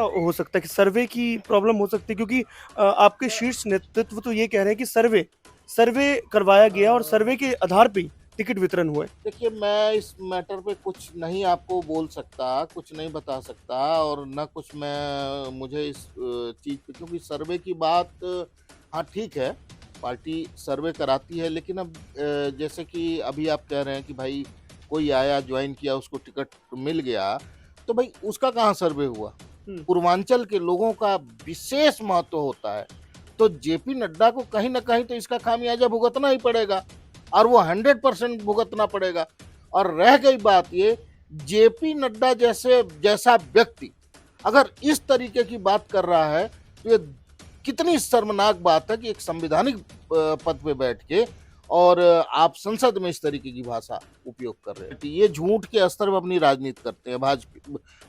हो सकता है कि सर्वे की प्रॉब्लम हो सकती है क्योंकि आपके शीर्ष नेतृत्व तो ये कह रहे हैं कि सर्वे सर्वे करवाया गया और सर्वे के आधार पे ही टिकट वितरण हुआ है। देखिए, मैं इस मैटर पे कुछ नहीं आपको बोल सकता, कुछ नहीं बता सकता और ना कुछ मैं मुझे इस चीज़ पे क्योंकि सर्वे की बात हाँ, ठीक है, पार्टी सर्वे कराती है लेकिन अब जैसे कि अभी आप कह रहे हैं कि भाई कोई आया, जॉइन किया, उसको टिकट मिल गया, तो भाई उसका कहाँ सर्वे हुआ? हुँ। पूर्वांचल के लोगों का विशेष महत्व होता है, तो जेपी नड्डा को कहीं न कहीं तो इसका खामियाज़ा भुगतना ही पड़ेगा। और वो 100% भुगतना पड़ेगा। और रह गई बात ये, जेपी नड्डा जैसा व्यक्ति अगर इस तरीके की बात कर रहा है तो ये कितनी शर्मनाक बात है कि एक संवैधानिक पद पे बैठ के और आप संसद में इस तरीके की भाषा उपयोग कर रहे हैं। ये झूठ के स्तर पर अपनी राजनीति करते हैं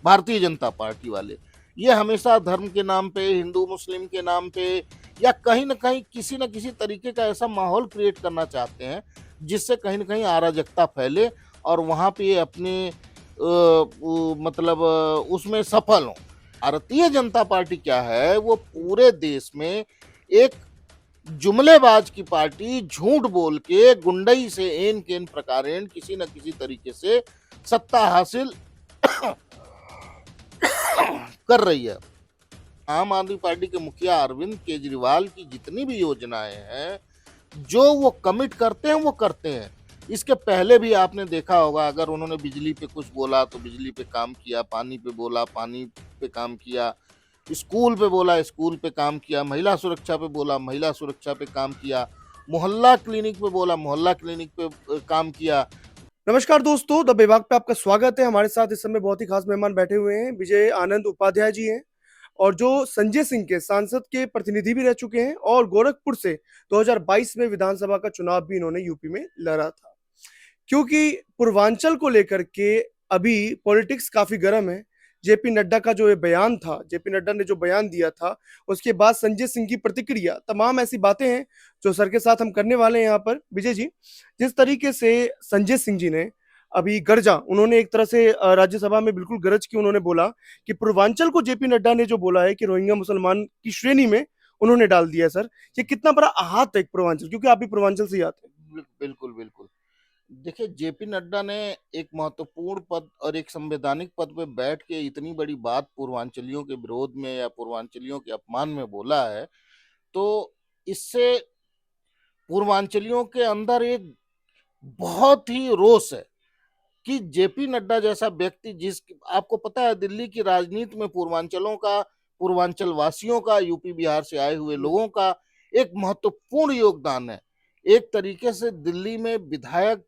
भारतीय जनता पार्टी वाले। ये हमेशा धर्म के नाम पे, हिंदू मुस्लिम के नाम पे या कहीं न कहीं किसी न किसी तरीके का ऐसा माहौल क्रिएट करना चाहते हैं, जिससे कहीं न कहीं अराजकता फैले और वहाँ पे ये अपने मतलब उसमें सफल हों। भारतीय जनता पार्टी क्या है, वो पूरे देश में एक जुमलेबाज की पार्टी झूठ बोल के गुंडई से ऐन-कैन प्रकारेण किसी न किसी तरीके से सत्ता हासिल कर रही है। आम आदमी पार्टी के मुखिया अरविंद केजरीवाल की जितनी भी योजनाएं हैं, जो वो कमिट करते हैं वो करते हैं। इसके पहले भी आपने देखा होगा, अगर उन्होंने बिजली पे कुछ बोला तो बिजली पे काम किया, पानी पे बोला पानी पे काम किया, स्कूल पे बोला स्कूल पे काम किया, महिला सुरक्षा पे बोला महिला सुरक्षा पे काम किया, मोहल्ला क्लिनिक पे बोला मोहल्ला क्लिनिक पे काम किया। नमस्कार दोस्तों, द विभाग पे आपका स्वागत है। हमारे साथ इस समय बहुत ही खास मेहमान बैठे हुए हैं। विजय आनंद उपाध्याय जी हैं और जो संजय सिंह के सांसद के प्रतिनिधि भी रह चुके हैं और गोरखपुर से 2022 में विधानसभा का चुनाव भी इन्होंने यूपी में लड़ा था। क्योंकि पूर्वांचल को लेकर के अभी पॉलिटिक्स काफी गर्म है। जेपी नड्डा का जो ये बयान था, जेपी नड्डा ने जो बयान दिया था, उसके बाद संजय सिंह की प्रतिक्रिया, तमाम ऐसी बातें हैं जो सर के साथ हम करने वाले हैं यहाँ पर। विजय जी, जिस तरीके से संजय सिंह जी ने अभी गरजा, उन्होंने एक तरह से राज्यसभा में बिल्कुल गरज की, उन्होंने बोला कि पूर्वांचल को जेपी नड्डा ने जो बोला है कि रोहिंग्या मुसलमान की श्रेणी में उन्होंने डाल दिया है। सर, ये कितना बड़ा आहत है एक पूर्वांचल, क्योंकि आप भी पूर्वांचल से ही आते हैं। बिल्कुल, बिल्कुल। देखिए, जेपी नड्डा ने एक महत्वपूर्ण पद और एक संवैधानिक पद पे बैठ के इतनी बड़ी बात पूर्वांचलियों के विरोध में या पूर्वांचलियों के अपमान में बोला है, तो इससे पूर्वांचलियों के अंदर एक बहुत ही रोष है कि जेपी नड्डा जैसा व्यक्ति जिस आपको पता है दिल्ली की राजनीति में पूर्वांचलों का, पूर्वांचल वासियों का, यूपी बिहार से आए हुए लोगों का एक महत्वपूर्ण योगदान है। एक तरीके से दिल्ली में विधायक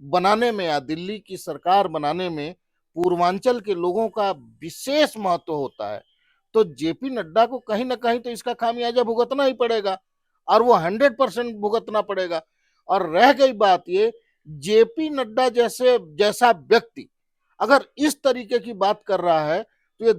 बनाने में या दिल्ली की सरकार बनाने में पूर्वांचल के लोगों का विशेष महत्व होता है। तो जेपी नड्डा को कहीं न कहीं तो इसका खामियाजा भुगतना ही पड़ेगा और वो 100% भुगतना पड़ेगा। और रह गई बात ये, जेपी नड्डा जैसा व्यक्ति अगर इस तरीके की बात कर रहा है तो ये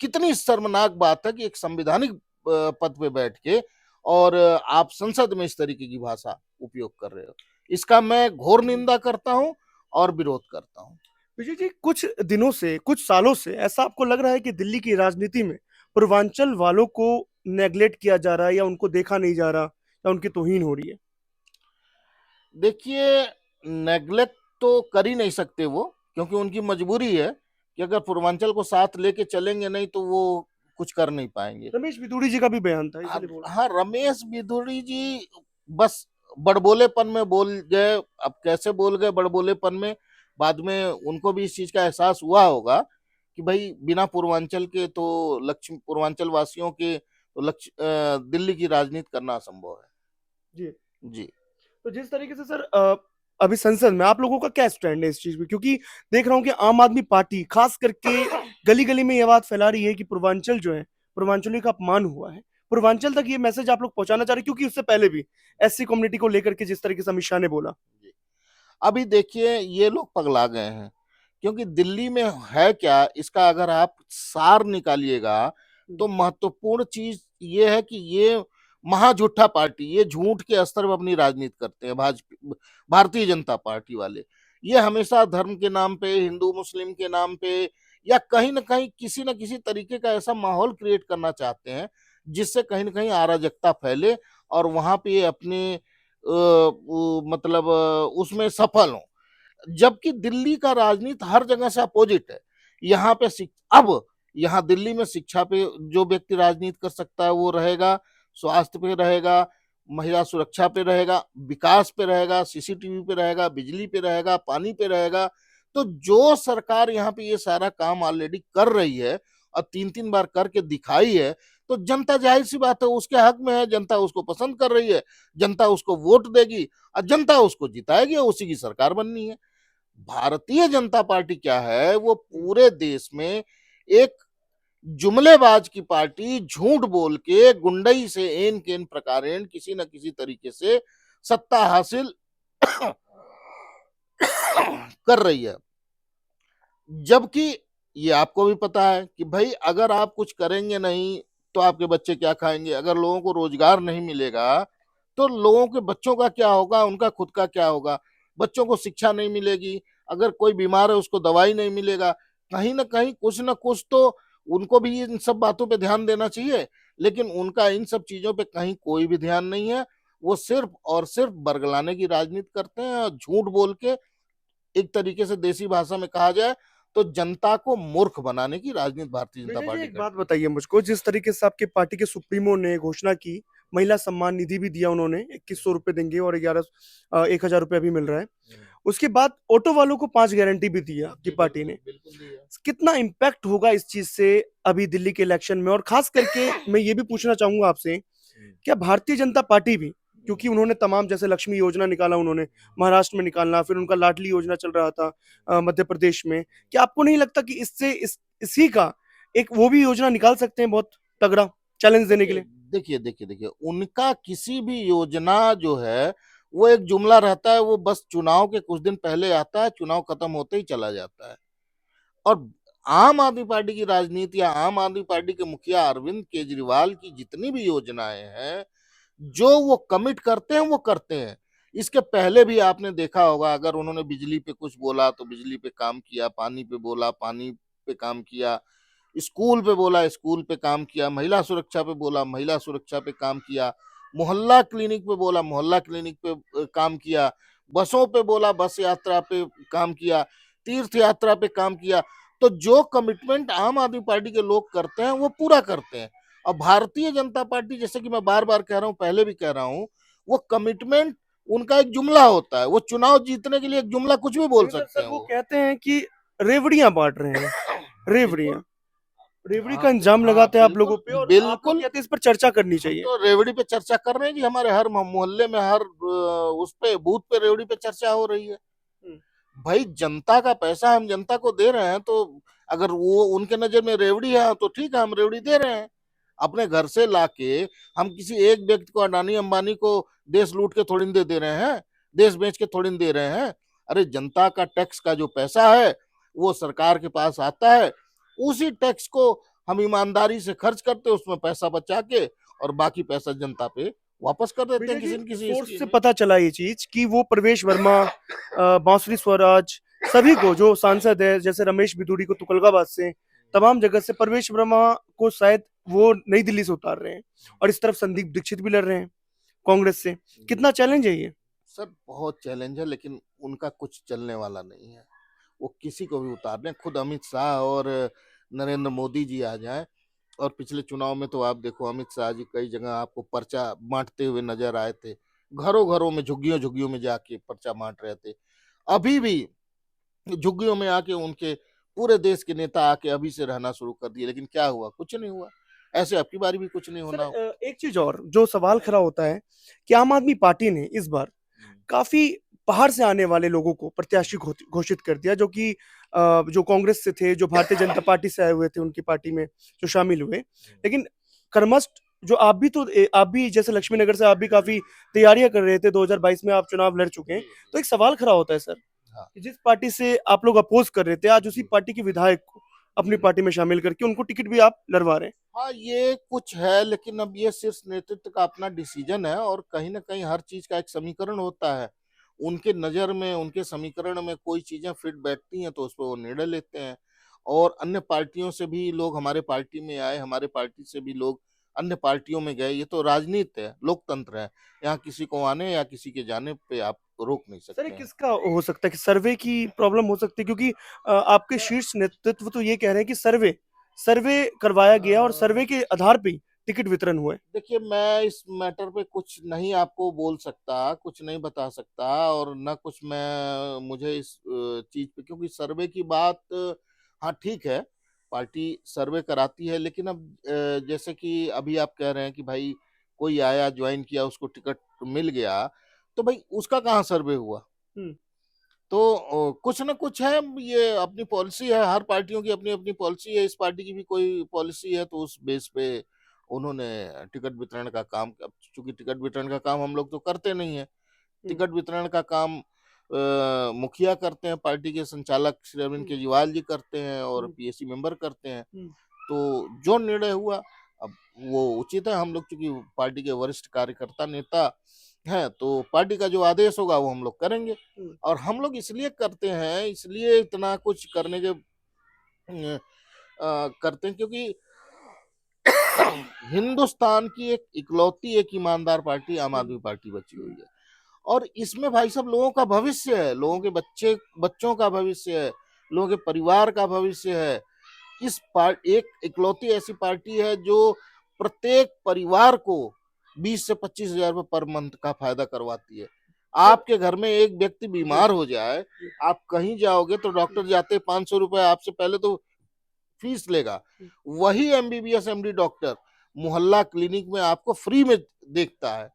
कितनी शर्मनाक बात है कि एक संवैधानिक पद पे बैठ के और आप संसद में इस तरीके की भाषा उपयोग कर रहे हो। इसका मैं घोर निंदा करता हूं और विरोध करता हूं। विजय जी, कुछ दिनों से, कुछ सालों से ऐसा आपको लग रहा है कि दिल्ली की राजनीति में पूर्वांचल वालों को नेग्लेक्ट किया जा रहा है या उनको देखा नहीं जा रहा या उनकी तौहीन हो रही है? देखिए, नेग्लेक्ट तो कर ही नहीं सकते वो, क्योंकि उनकी मजबूरी है कि अगर पूर्वांचल को साथ लेके चलेंगे नहीं तो वो कुछ कर नहीं पाएंगे। रमेश बिधूड़ी जी का भी बयान था, हाँ, इसलिए बोल रहा हाँ, रमेश बिधूड़ी जी बस बड़बोलेपन में बोल गए। अब कैसे बोल गए बड़बोलेपन में, बाद में उनको भी इस चीज का एहसास हुआ होगा कि भाई बिना पूर्वांचल के तो लक्ष्य पूर्वांचल वासियों के तो लक्ष्य दिल्ली की राजनीति करना असंभव है। हूं। जी। जी। तो जिस तरीके से सर अभी संसद में आप लोगों का क्या स्टैंड है इस चीज पे, क्योंकि देख रहा हूँ कि आम आदमी पार्टी खास करके गली गली में यह बात फैला रही है कि पूर्वांचल जो है, पूर्वांचली का अपमान हुआ है। पूर्वांचल तक ये मैसेज आप लोग पहुंचाना चाह रहे हैं, क्योंकि उससे पहले भी एससी कम्युनिटी को लेकर के जिस तरीके से अमित शाह ने बोला। जी। अभी देखिए, ये लोग पगला गए हैं, क्योंकि दिल्ली में है क्या इसका अगर आप सार निकालिएगा तो महत्वपूर्ण चीज ये है कि ये महाझूठा पार्टी, ये झूठ के स्तर पर अपनी राजनीति करते हैं भारतीय जनता पार्टी वाले। ये हमेशा धर्म के नाम पे, हिंदू मुस्लिम के नाम पे या कहीं न कहीं किसी न किसी तरीके का ऐसा माहौल क्रिएट करना चाहते हैं, जिससे कहीं न कहीं अराजकता फैले और वहाँ पे ये अपने वो मतलब उसमें सफल हों। जबकि दिल्ली का राजनीति हर जगह से अपोजिट है। यहाँ पे अब यहाँ दिल्ली में शिक्षा पे जो व्यक्ति राजनीति कर सकता है वो रहेगा, स्वास्थ्य पे रहेगा, महिला सुरक्षा पे रहेगा, विकास पे रहेगा, सीसीटीवी पे रहेगा, बिजली पे रहेगा, पानी पे रहेगा। तो जो सरकार यहाँ पे ये सारा काम ऑलरेडी कर रही है और 3-3 बार करके दिखाई है, तो जनता ज़ाहिर-सी बात है उसके हक में है, जनता उसको पसंद कर रही है, जनता उसको वोट देगी और जनता उसको जिताएगी और उसी की सरकार बननी है। भारतीय जनता पार्टी क्या है, वो पूरे देश में एक जुमलेबाज की पार्टी, झूठ बोल के गुंडई से ऐन-कैन प्रकारेण किसी न किसी तरीके से सत्ता हासिल कर रही है। जबकि ये आपको भी पता है कि भई अगर आप कुछ करेंगे नहीं, तो आपके बच्चे क्या खाएँगे? अगर लोगों को रोज़गार नहीं मिलेगा, तो लोगों के बच्चों का क्या होगा? उनका खुद का क्या होगा? बच्चों को शिक्षा नहीं मिलेगी, अगर कोई बीमार है उसको दवाई नहीं मिलेगा। कहीं न कहीं कुछ न कुछ तो उनको भी इन सब बातों पे ध्यान देना चाहिए, लेकिन उनका इन सब चीज़ों पे कहीं कोई भी ध्यान नहीं है। वो सिर्फ़ और सिर्फ़ बरगलाने की राजनीति करते हैं और झूठ बोल के एक तरीके से देसी भाषा में कहा जाए तो जनता को मूर्ख बनाने की राजनीति भारतीय जनता विजय जी, पार्टी एक बात करती है। बताइए मुझको, जिस तरीके से आपके पार्टी के सुप्रीमो ने घोषणा की, महिला सम्मान निधि भी दिया उन्होंने, 2100 रुपए देंगे और 1000 रुपए अभी मिल रहा है। हुँ। उसके बाद ऑटो वालों को 5 गारंटी भी दी है आपकी जी, पार्टी बिल्कुल, ने। बिल्कुल दी है। कितना इम्पैक्ट होगा इस चीज़ से अभी दिल्ली के इलेक्शन में? और खास करके मैं ये भी पूछना चाहूँगा आपसे, हुँ। क्या भारतीय जनता पार्टी भी, क्योंकि उन्होंने तमाम जैसे लक्ष्मी योजना निकाला उन्होंने, महाराष्ट्र में निकालना, फिर उनका लाडली योजना चल रहा था मध्य प्रदेश में। क्या आपको नहीं लगता कि इससे इसी का एक वो भी योजना निकाल सकते हैं बहुत तगड़ा चैलेंज देने के देखिए लिए? देखिए, उनका किसी भी योजना जो है, वो एक जुमला रहता है, वो बस चुनाव के कुछ दिन पहले आता है, चुनाव खत्म होते ही चला जाता है। और आम आदमी पार्टी की राजनीति या आम आदमी पार्टी के मुखिया अरविंद केजरीवाल की जितनी भी योजनाएँ हैं, जो वो कमिट करते हैं, वो करते हैं। इसके पहले भी आपने देखा होगा अगर उन्होंने बिजली पे कुछ बोला, तो बिजली पे काम किया, पानी पे बोला, पानी पे काम किया, स्कूल पे बोला, स्कूल पे काम किया, महिला सुरक्षा पे बोला, महिला सुरक्षा पे काम किया, मोहल्ला क्लिनिक पे बोला, मोहल्ला क्लिनिक पे काम किया, बसों पे बोला, बस यात्रा पे काम किया, तीर्थ यात्रा पे काम किया। तो जो कमिटमेंट आम आदमी पार्टी के लोग करते हैं, वो पूरा करते हैं। और भारतीय जनता पार्टी जैसे कि मैं बार-बार कह रहा हूँ, पहले भी कह रहा हूँ, वो कमिटमेंट उनका एक जुमला होता है। वो चुनाव जीतने के लिए एक जुमला कुछ भी बोल लेकिन सर सकते सर हैं वो वो। कहते हैं कि रेवड़ियाँ बाँट रहे हैं, बिल्कुल। रेवड़ियाँ। रेवड़ी हाँ, का इल्ज़ाम हाँ, लगाते हैं आप लोगों बिल्कुल, पे और आप लोग बिल्कुल। कहते हैं इस पर चर्चा करनी हम चाहिए। तो रेवड़ी पे चर्चा कर रहे हैं जी, हमारे हर मोहल्ले में हर उस पे बूथ पे रेवड़ी पे चर्चा हो रही है। हुँ। भाई जनता का पैसा हम जनता को दे रहे हैं, तो अगर वो उनके नज़र में रेवड़ी है तो ठीक है, हम रेवड़ी दे रहे हैं। अपने घर से लाके हम किसी एक व्यक्ति को, अडानी अंबानी को देश लूट के थोड़ी न दे रहे हैं, देश बेच के थोड़ी न दे रहे हैं। अरे जनता का टैक्स का जो पैसा है, वो सरकार के पास आता है, उसी टैक्स को हम ईमानदारी से खर्च करते हैं, उसमें पैसा बचा के और बाकी पैसा जनता पे वापस कर देते हैं विजय जी, किसी न किसी सोर्स से स्कीम में। पता चला ये चीज़ कि वो प्रवेश वर्मा, बांसुरी स्वराज, सभी को जो सांसद है, जैसे रमेश बिधूड़ी को तुगलकाबाद से, तमाम जगह से प्रवेश वर्मा को शायद वो नई दिल्ली से उतार रहे हैं और इस तरफ संदीप दीक्षित भी लड़ रहे हैं कांग्रेस से। कितना चैलेंज है ये? सर बहुत चैलेंज है लेकिन उनका कुछ चलने वाला नहीं है। वो किसी को भी उतार दें, खुद अमित शाह और नरेंद्र मोदी जी आ जाएँ और पिछले चुनाव में तो आप देखो अमित शाह जी कई जगह आपको पर्चा बाँटते हुए नज़र आए थे। घरों-घरों में, झुग्गियों-झुग्गियों में जाके पर्चा बाँट रहे थे। अभी भी झुग्गियों में आके उनके पूरे देश के नेता आके अभी से रहना शुरू कर दिए, लेकिन क्या हुआ? कुछ नहीं हुआ। ऐसे अब की बारी भी कुछ नहीं सर होना। एक चीज़ और जो सवाल खड़ा होता है कि आम आदमी पार्टी ने इस बार हुँ। काफ़ी बाहर से आने वाले लोगों को प्रत्याशी घोषित कर दिया, जो कि जो कांग्रेस से थे, जो भारतीय जनता पार्टी से आए हुए थे, उनकी पार्टी में जो शामिल हुए। लेकिन कर्मस्ट जो आप भी जैसे लक्ष्मीनगर से आप भी काफ़ी तैयारियाँ कर रहे थे, 2022 में आप चुनाव लड़ चुके हैं। जी, तो जी। एक सवाल खड़ा होता है सर, हाँ। कि जिस पार्टी से आप लोग अपोज़ कर रहे थे, आज उसी पार्टी के विधायक को अपनी पार्टी में शामिल करके उनको टिकट भी आप लड़वा रहे हैं। हाँ, ये कुछ है लेकिन अब ये शीर्ष नेतृत्व का अपना डिसीजन है और कहीं न कहीं हर चीज़ का एक समीकरण होता है। उनके नज़र में, उनके समीकरण में कोई चीज़ें फिट बैठती हैं तो उस पे वो निर्णय लेते हैं। और अन्य पार्टियों से भी लोग हमारे पार्टी में आए, हमारे पार्टी से भी लोग अन्य पार्टियों में गए। ये तो राजनीति है, लोकतंत्र है। यहाँ किसी को आने या किसी के जाने पे आप रोक नहीं सर ये सकते हैं। किसका हो सकता है कि सर्वे की प्रॉब्लम हो सकती है, क्योंकि आपके शीर्ष नेतृत्व तो ये कह रहे हैं कि सर्वे सर्वे करवाया गया और सर्वे के आधार पे ही टिकट वितरण हुए। देखिए, मैं इस मैटर पे कुछ नहीं आपको बोल सकता, कुछ नहीं बता सकता, और ना कुछ मैं मुझे इस चीज़ पे, क्योंकि सर्वे की बात, हाँ ठीक है, पार्टी सर्वे कराती है, लेकिन अब जैसे कि अभी आप कह रहे हैं कि भाई कोई आया, ज्वाइन किया, उसको टिकट मिल गया, तो भाई उसका कहाँ सर्वे हुआ? हम्म। तो कुछ ना कुछ है, ये अपनी पॉलिसी है, हर पार्टियों की अपनी अपनी पॉलिसी है, इस पार्टी की भी कोई पॉलिसी है, तो उस बेस पे उन्होंने टिकट वितरण का काम, अब चूंकि टिकट वितरण का काम हम लोग तो करते नहीं है, हम्म। टिकट वितरण का काम मुखिया करते हैं, पार्टी के संचालक श्री अरविंद हम्म। केजरीवाल जी करते हैं और हम्म। पीएसी मेंबर करते हैं। हम्म। तो जो निर्णय हुआ, अब वो उचित है। हम लोग चूंकि पार्टी के वरिष्ठ कार्यकर्ता नेता हैं, तो पार्टी का जो आदेश होगा वो हम लोग करेंगे। हम्म। और हम लोग इसलिए करते हैं, इसलिए इतना कुछ करने के करते हैं, क्योंकि हिंदुस्तान की एक इकलौती एक ईमानदार पार्टी आम हम्म। आदमी पार्टी बची हुई है। और इसमें भाई सब लोगों का भविष्य है, लोगों के बच्चों का भविष्य है, लोगों के परिवार का भविष्य है। एक इकलौती ऐसी पार्टी है जो प्रत्येक परिवार को 20 से 25 हजार रुपये पर मंथ का फायदा करवाती है। सर। आपके घर में एक व्यक्ति जी। बीमार हो जाए, आप कहीं जाओगे तो डॉक्टर जाते 500 रुपए आपसे पहले तो फीस लेगा। वही एमबीबीएस एमडी डॉक्टर मोहल्ला क्लिनिक में आपको फ्री में देखता है।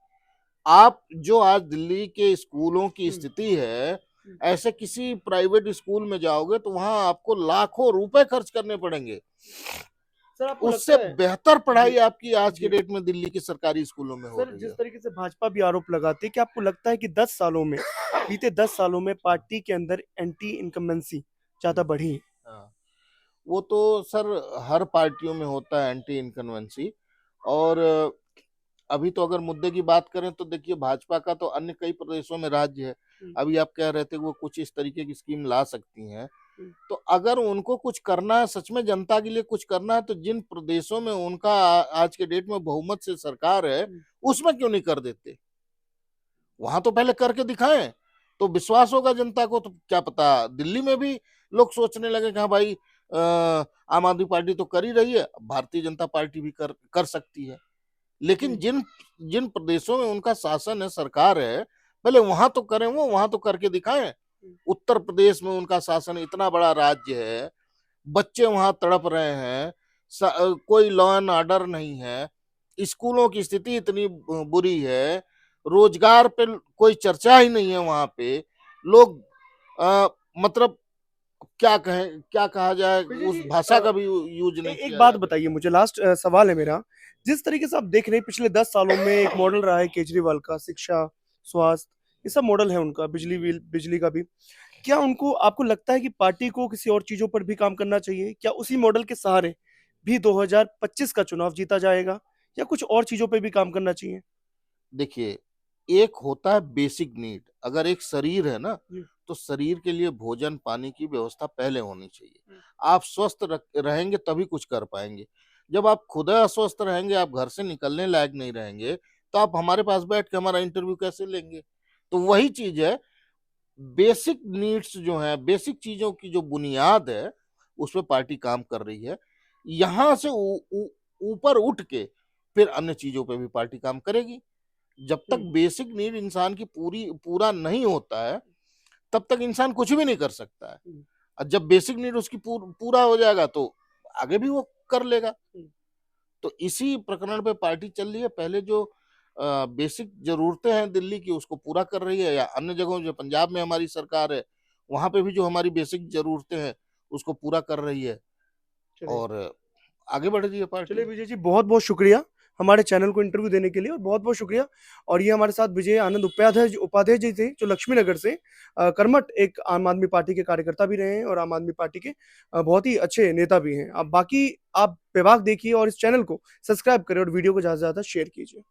आप जो आज दिल्ली के स्कूलों की स्थिति है, ऐसे किसी प्राइवेट स्कूल में जाओगे तो वहां आपको लाखों रुपए खर्च करने पड़ेंगे। सर आपको उससे लगता है। बेहतर जी। पढ़ाई आपकी आज के जी। डेट में दिल्ली के सरकारी स्कूलों में हो सर रही जिस है। तरीके से भाजपा भी आरोप लगाती है कि आपको लगता है कि 10 सालों में बीते 10 सालों में पार्टी के अंदर एंटी इनकम्बेंसी ज्यादा बढ़ी है। हाँ, वो तो सर हर पार्टियों में होता है एंटी इनकन्वेंसी। और अभी तो अगर मुद्दे की बात करें तो देखिए, भाजपा का तो अन्य कई प्रदेशों में राज्य है। अभी आप कह रहे थे वो कुछ इस तरीके की स्कीम ला सकती हैं। तो अगर उनको कुछ करना है, सच में जनता के लिए कुछ करना है, तो जिन प्रदेशों में उनका आज के डेट में बहुमत से सरकार है, उसमें क्यों नहीं कर देते? वहां तो पहले करके दिखाएं, तो विश्वास होगा जनता को। तो क्या पता दिल्ली में भी लोग सोचने लगे कि हाँ भाई, आम आदमी पार्टी तो कर ही रही है, भारतीय जनता पार्टी भी कर कर सकती है। लेकिन जिन जिन प्रदेशों में उनका शासन है, सरकार है, पहले वहां तो करें, वो वहां तो करके दिखाएं। उत्तर प्रदेश में उनका शासन, इतना बड़ा राज्य है, बच्चे वहां तड़प रहे हैं, कोई लॉ एंड ऑर्डर नहीं है, स्कूलों की स्थिति इतनी बुरी है, रोजगार पे कोई चर्चा ही नहीं है वहां पे। लोग अ, मतलब क्या कहें, क्या कहा जाए, विजय उस जी, भाषा का भी यूज नहीं एक किया बात जा सकता। बताइए मुझे, लास्ट सवाल है मेरा। जिस तरीके से आप देख रहे हैं पिछले 10 सालों में एक मॉडल रहा है केजरीवाल का, शिक्षा, स्वास्थ्य, ये सब मॉडल है उनका, बिजली बिल, बिजली का भी। क्या उनको, आपको लगता है कि पार्टी को किसी और चीजों पर भी काम करना चाहिए? क्या उसी मॉडल के सहारे भी 2025 का चुनाव जीता जाएगा, या कुछ और चीजों पे भी काम करना चाहिए? देखिए, एक होता है बेसिक नीड। अगर एक शरीर है ना, जी। तो शरीर के लिए भोजन पानी की व्यवस्था पहले होनी चाहिए। आप स्वस्थ रहेंगे तभी कुछ कर पाएंगे। जब आप खुद अस्वस्थ रहेंगे, आप घर से निकलने लायक नहीं रहेंगे, तो आप हमारे पास बैठ के हमारा इंटरव्यू कैसे लेंगे? तो वही चीज है, बेसिक नीड्स जो है, बेसिक चीजों की जो बुनियाद है, उस पर पार्टी काम कर रही है। यहाँ से ऊपर उठ के फिर अन्य चीजों पे भी पार्टी काम करेगी। जब तक बेसिक नीड इंसान की पूरा नहीं होता है, तब तक इंसान कुछ भी नहीं कर सकता है। और जब बेसिक नीड उसकी पूरा हो जाएगा, तो आगे भी वो कर लेगा। तो इसी प्रकरण पे पार्टी चल रही है। पहले जो बेसिक जरूरतें हैं दिल्ली की, उसको पूरा कर रही है, या अन्य जगहों, जो पंजाब में हमारी सरकार है, वहां पे भी जो हमारी बेसिक जरूरतें हैं उसको पूरा कर रही है, चलिए। और आगे बढ़ रही है चलिए पार्टी। विजय जी, बहुत बहुत शुक्रिया हमारे चैनल को इंटरव्यू देने के लिए, और बहुत बहुत शुक्रिया। और ये हमारे साथ विजय आनंद उपाध्याय उपाध्याय जी थे, जो लक्ष्मी नगर से कर्मठ एक आम आदमी पार्टी के कार्यकर्ता भी रहे हैं, और आम आदमी पार्टी के बहुत ही अच्छे नेता भी हैं। अब बाकी आप विभाग देखिए और इस चैनल को सब्सक्राइब करें और वीडियो को ज्यादा से ज्यादा शेयर कीजिए।